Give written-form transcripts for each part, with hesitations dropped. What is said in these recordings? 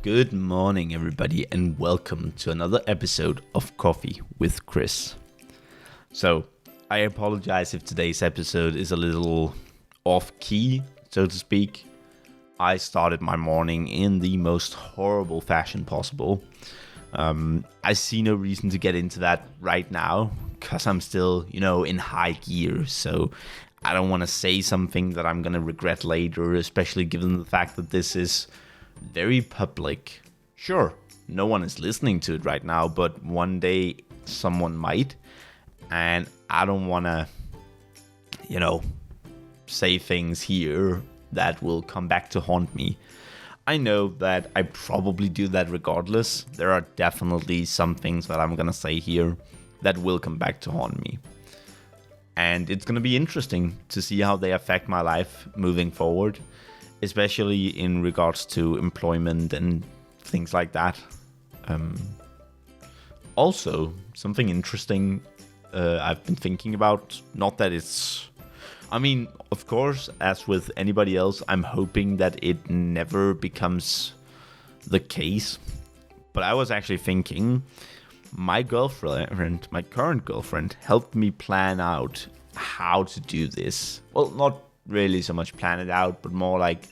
Good morning, everybody, and welcome to another episode of Coffee with Chris. So, I apologize if today's episode is a little off-key, so to speak. I started my morning in the most horrible fashion possible. I see no reason to get into that right now, because I'm still, in high gear, so I don't want to say something that I'm going to regret later, especially given the fact that this is very public. Sure, no one is listening to it right now, but one day someone might, and I don't want to, say things here that will come back to haunt me. I know that I probably do that regardless. There are definitely some things that I'm gonna say here that will come back to haunt me. And it's gonna be interesting to see how they affect my life moving forward, especially in regards to employment and things like that. Also, something interesting I've been thinking about, not that it's... of course, as with anybody else, I'm hoping that it never becomes the case. But I was actually thinking, my current girlfriend, helped me plan out how to do this. Well, not really so much plan it out, but more like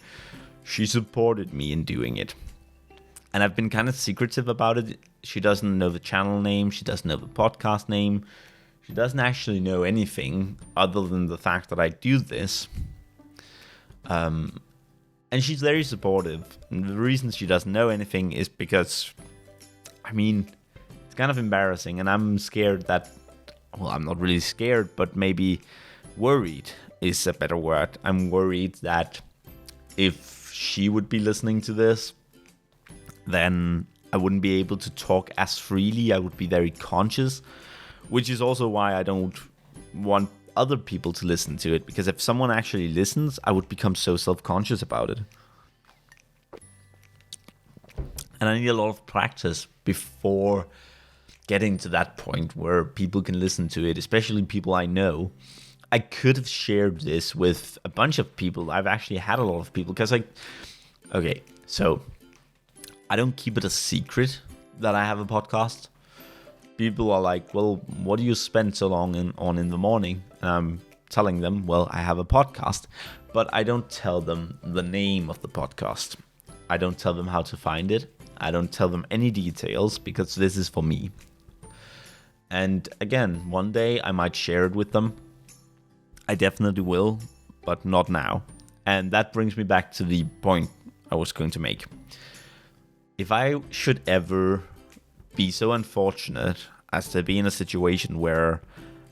she supported me in doing it. And I've been kind of secretive about it. She doesn't know the channel name. She doesn't know the podcast name. She doesn't actually know anything other than the fact that I do this. And she's very supportive. And the reason she doesn't know anything is because, it's kind of embarrassing. And I'm scared that, I'm not really scared, but maybe worried is a better word. I'm worried that if she would be listening to this, then I wouldn't be able to talk as freely. I would be very conscious. Which is also why I don't want other people to listen to it. Because if someone actually listens, I would become so self-conscious about it. And I need a lot of practice before getting to that point where people can listen to it, especially people I know. I could have shared this with a bunch of people. I've actually had a lot of people. Because so I don't keep it a secret that I have a podcast. People are like, well, what do you spend so long on in the morning? And I'm telling them, well, I have a podcast. But I don't tell them the name of the podcast. I don't tell them how to find it. I don't tell them any details because this is for me. And again, one day I might share it with them. I definitely will, but not now. And that brings me back to the point I was going to make. If I should ever be so unfortunate as to be in a situation where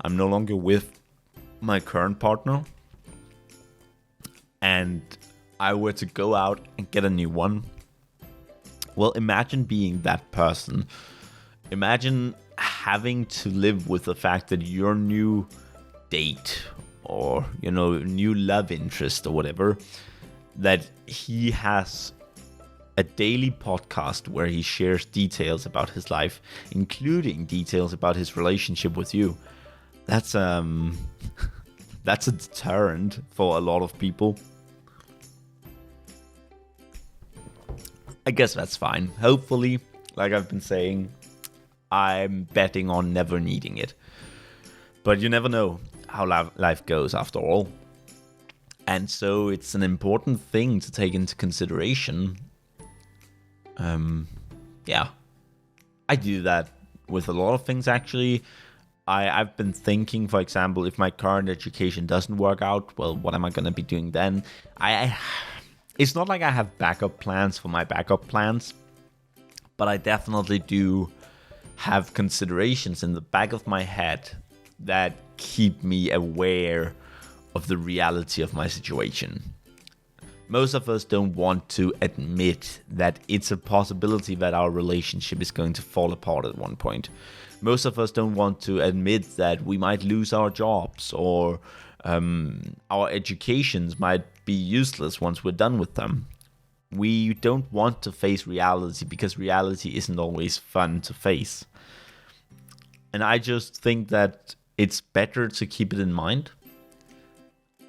I'm no longer with my current partner and I were to go out and get a new one, well, imagine being that person. Imagine having to live with the fact that your new date or, new love interest or whatever, that he has a daily podcast where he shares details about his life, including details about his relationship with you. That's that's a deterrent for a lot of people. I guess that's fine. Hopefully, like I've been saying, I'm betting on never needing it. But you never know how life goes after all. And so it's an important thing to take into consideration. I do that with a lot of things, actually. I've been thinking, for example, if my current education doesn't work out, well, what am I going to be doing then? It's not like I have backup plans for my backup plans, but I definitely do have considerations in the back of my head that keep me aware of the reality of my situation. Most of us don't want to admit that it's a possibility that our relationship is going to fall apart at one point. Most of us don't want to admit that we might lose our jobs or our educations might be useless once we're done with them. We don't want to face reality because reality isn't always fun to face. And I just think that it's better to keep it in mind.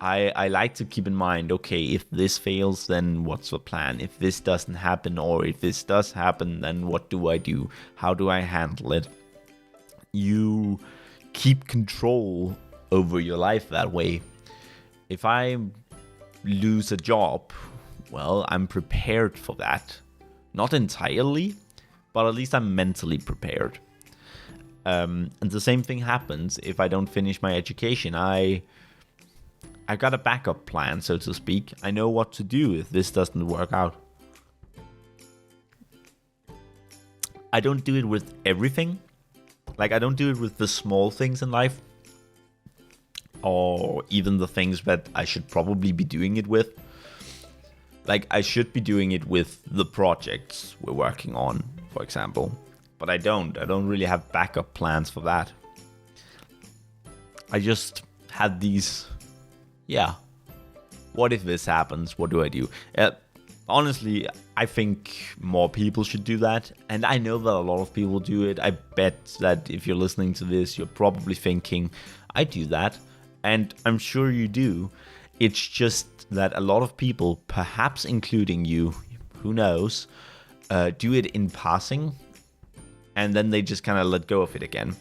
I like to keep in mind, okay, if this fails, then what's the plan? If this doesn't happen, or if this does happen, then what do I do? How do I handle it? You keep control over your life that way. If I lose a job, well, I'm prepared for that. Not entirely, but at least I'm mentally prepared. And the same thing happens if I don't finish my education. I got a backup plan, so to speak. I know what to do if this doesn't work out. I don't do it with everything. Like, I don't do it with the small things in life, or even the things that I should probably be doing it with. Like, I should be doing it with the projects we're working on, for example. But I don't. I don't really have backup plans for that. I just had these... Yeah. What if this happens? What do I do? Honestly, I think more people should do that. And I know that a lot of people do it. I bet that if you're listening to this, you're probably thinking, I do that. And I'm sure you do. It's just that a lot of people, perhaps including you, who knows, do it in passing. And then they just kind of let go of it again.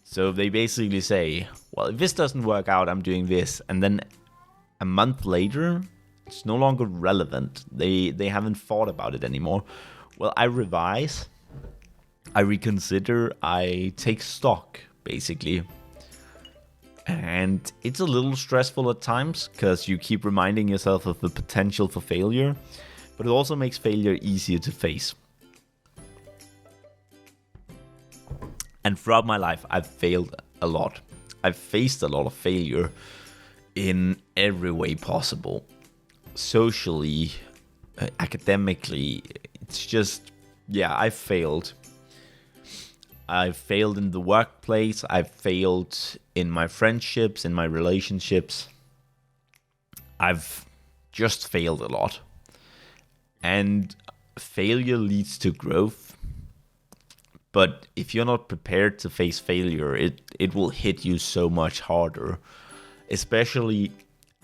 So they basically say, well, if this doesn't work out, I'm doing this. And then a month later, it's no longer relevant. They haven't thought about it anymore. Well, I revise, I reconsider, I take stock, basically. And it's a little stressful at times, because you keep reminding yourself of the potential for failure. But it also makes failure easier to face. And throughout my life, I've failed a lot. I've faced a lot of failure in every way possible. Socially, academically, it's just, yeah, I've failed. I've failed in the workplace. I've failed in my friendships, in my relationships. I've just failed a lot. And failure leads to growth. But if you're not prepared to face failure, it will hit you so much harder. Especially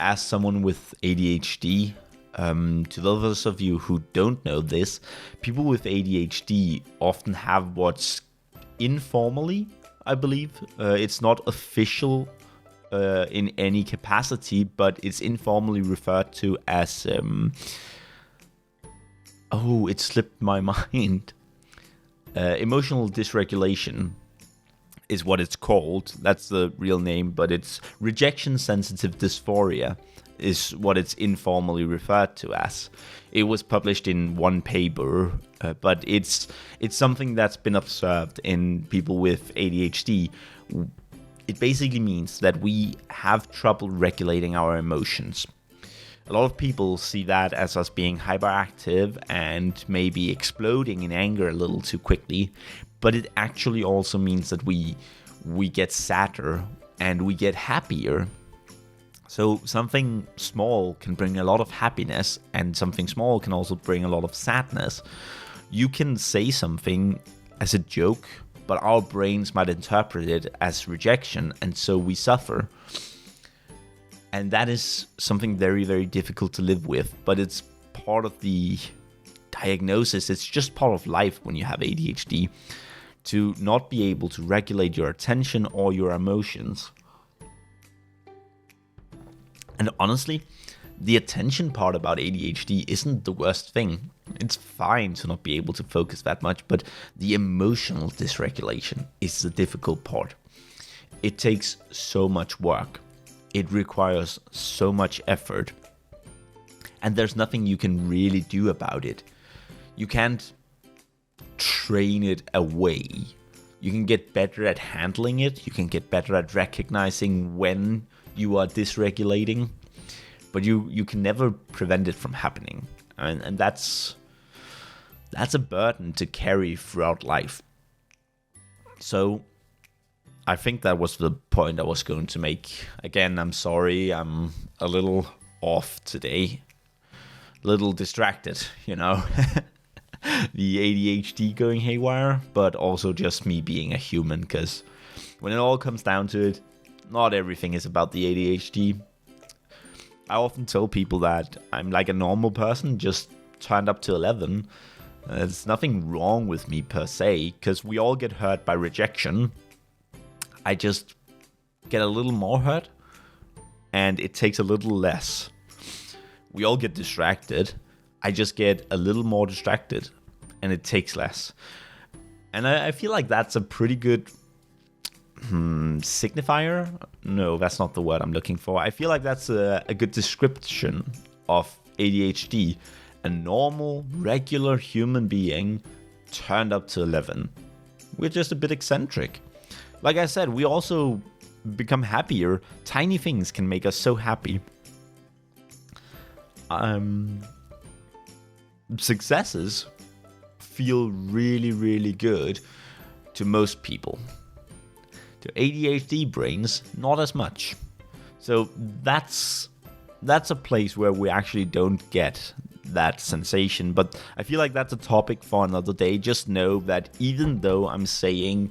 as someone with ADHD. To those of you who don't know this, people with ADHD often have what's informally, I believe. It's not official in any capacity, but it's informally referred to as... it slipped my mind. Emotional dysregulation is what it's called. That's the real name, but it's rejection-sensitive dysphoria is what it's informally referred to as. It was published in one paper, but it's something that's been observed in people with ADHD. It basically means that we have trouble regulating our emotions. A lot of people see that as us being hyperactive and maybe exploding in anger a little too quickly, but it actually also means that we get sadder and we get happier. So something small can bring a lot of happiness, and something small can also bring a lot of sadness. You can say something as a joke, but our brains might interpret it as rejection, and so we suffer. And that is something very, very difficult to live with, but it's part of the diagnosis. It's just part of life when you have ADHD, to not be able to regulate your attention or your emotions. And honestly, the attention part about ADHD isn't the worst thing. It's fine to not be able to focus that much, but the emotional dysregulation is the difficult part. It takes so much work. It requires so much effort. And there's nothing you can really do about it. You can't train it away. You can get better at handling it. You can get better at recognizing when you are dysregulating. But you can never prevent it from happening. And that's a burden to carry throughout life. So I think that was the point I was going to make. Again, I'm sorry, I'm a little off today. A little distracted, you know. The ADHD going haywire, but also just me being a human, because when it all comes down to it, not everything is about the ADHD. I often tell people that I'm like a normal person, just turned up to 11. There's nothing wrong with me per se, because we all get hurt by rejection. I just get a little more hurt, and it takes a little less. We all get distracted. I just get a little more distracted, and it takes less. And I feel like that's a pretty good signifier. No, that's not the word I'm looking for. I feel like that's a good description of ADHD. A normal, regular human being turned up to 11. We're just a bit eccentric. Like I said, we also become happier. Tiny things can make us so happy. Successes feel really, really good to most people. To ADHD brains, not as much. So that's a place where we actually don't get that sensation. But I feel like that's a topic for another day. Just know that even though I'm saying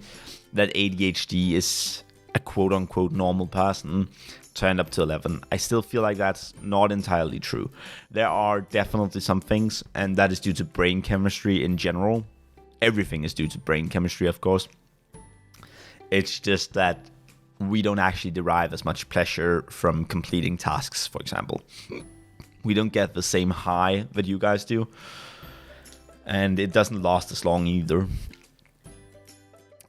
that ADHD is a quote-unquote normal person turned up to 11, I still feel like that's not entirely true. There are definitely some things, and that is due to brain chemistry in general. Everything is due to brain chemistry, of course. It's just that we don't actually derive as much pleasure from completing tasks, for example. We don't get the same high that you guys do. And it doesn't last as long either.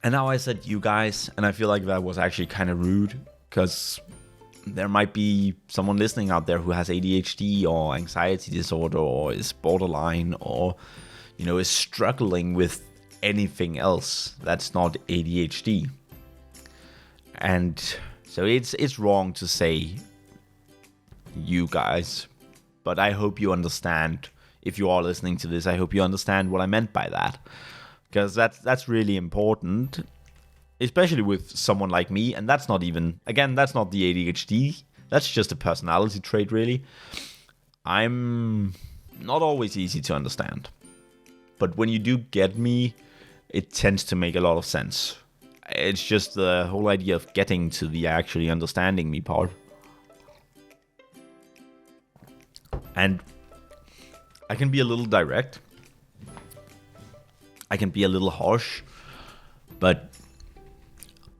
And now I said you guys, and I feel like that was actually kind of rude, because there might be someone listening out there who has ADHD or anxiety disorder or is borderline or, is struggling with anything else that's not ADHD. And so it's wrong to say you guys, but I hope you understand. If you are listening to this, I hope you understand what I meant by that, because that's really important, especially with someone like me. And that's not even, again, that's not the ADHD. That's just a personality trait, really. I'm not always easy to understand, but when you do get me, it tends to make a lot of sense. It's just the whole idea of getting to the actually understanding me part. And I can be a little direct. I can be a little harsh. But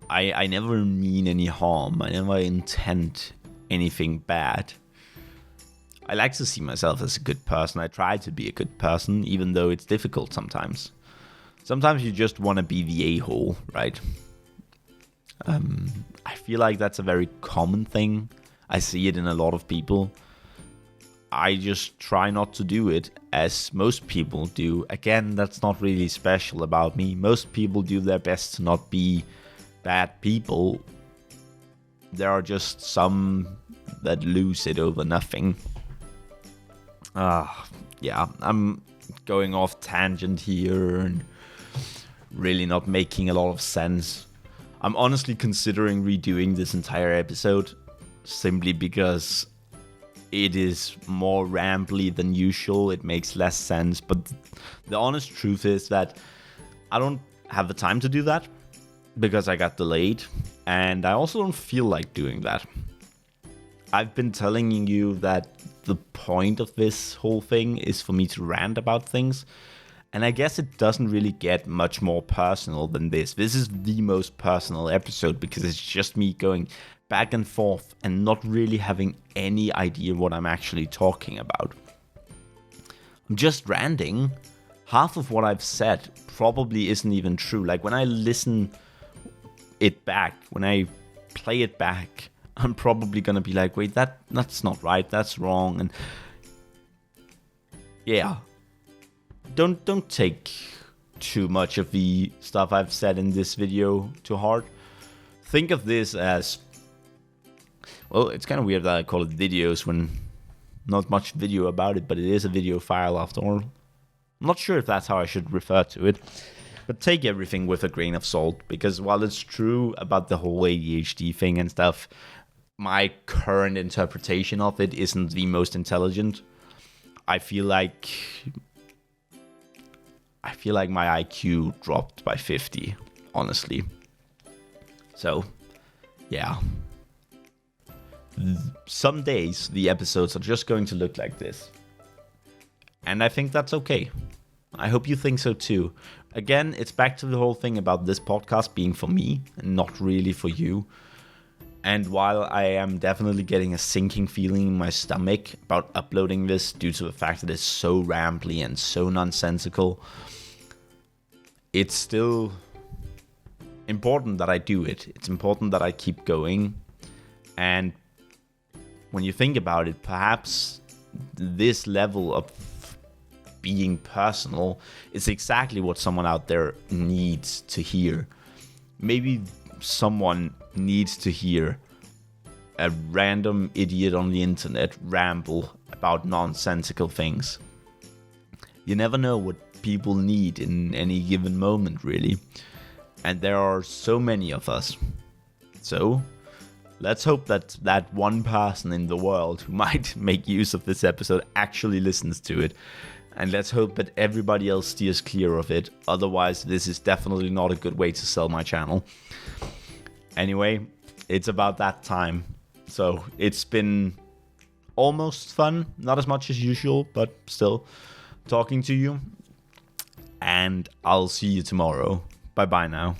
I never mean any harm. I never intend anything bad. I like to see myself as a good person. I try to be a good person, even though it's difficult sometimes. Sometimes you just want to be the a-hole, right? I feel like that's a very common thing. I see it in a lot of people. I just try not to do it, as most people do. Again, that's not really special about me. Most people do their best to not be bad people. There are just some that lose it over nothing. Yeah, I'm going off tangent here and really not making a lot of sense. I'm honestly considering redoing this entire episode simply because it is more rambly than usual. It makes less sense. But the honest truth is that I don't have the time to do that because I got delayed. And I also don't feel like doing that. I've been telling you that the point of this whole thing is for me to rant about things. And I guess it doesn't really get much more personal than this. This is the most personal episode because it's just me going back and forth and not really having any idea what I'm actually talking about. I'm just ranting. Half of what I've said probably isn't even true. Like when I listen it back, when I play it back, I'm probably gonna be like, wait, that's not right, that's wrong. And yeah, don't take too much of the stuff I've said in this video to heart. Think of this as, well, it's kind of weird that I call it videos when not much video about it, but it is a video file after all. I'm not sure if that's how I should refer to it, but take everything with a grain of salt, because while it's true about the whole ADHD thing and stuff, my current interpretation of it isn't the most intelligent. I feel like my IQ dropped by 50, honestly. So, yeah. some days the episodes are just going to look like this. And I think that's okay. I hope you think so too. Again, it's back to the whole thing about this podcast being for me and not really for you. And while I am definitely getting a sinking feeling in my stomach about uploading this due to the fact that it's so rambly and so nonsensical, it's still important that I do it. It's important that I keep going. And when you think about it, perhaps this level of being personal is exactly what someone out there needs to hear. Maybe someone needs to hear a random idiot on the internet ramble about nonsensical things. You never know what people need in any given moment, really. And there are so many of us. So let's hope that that one person in the world who might make use of this episode actually listens to it. And let's hope that everybody else steers clear of it. Otherwise, this is definitely not a good way to sell my channel. Anyway, it's about that time. So it's been almost fun. Not as much as usual, but still talking to you. And I'll see you tomorrow. Bye-bye now.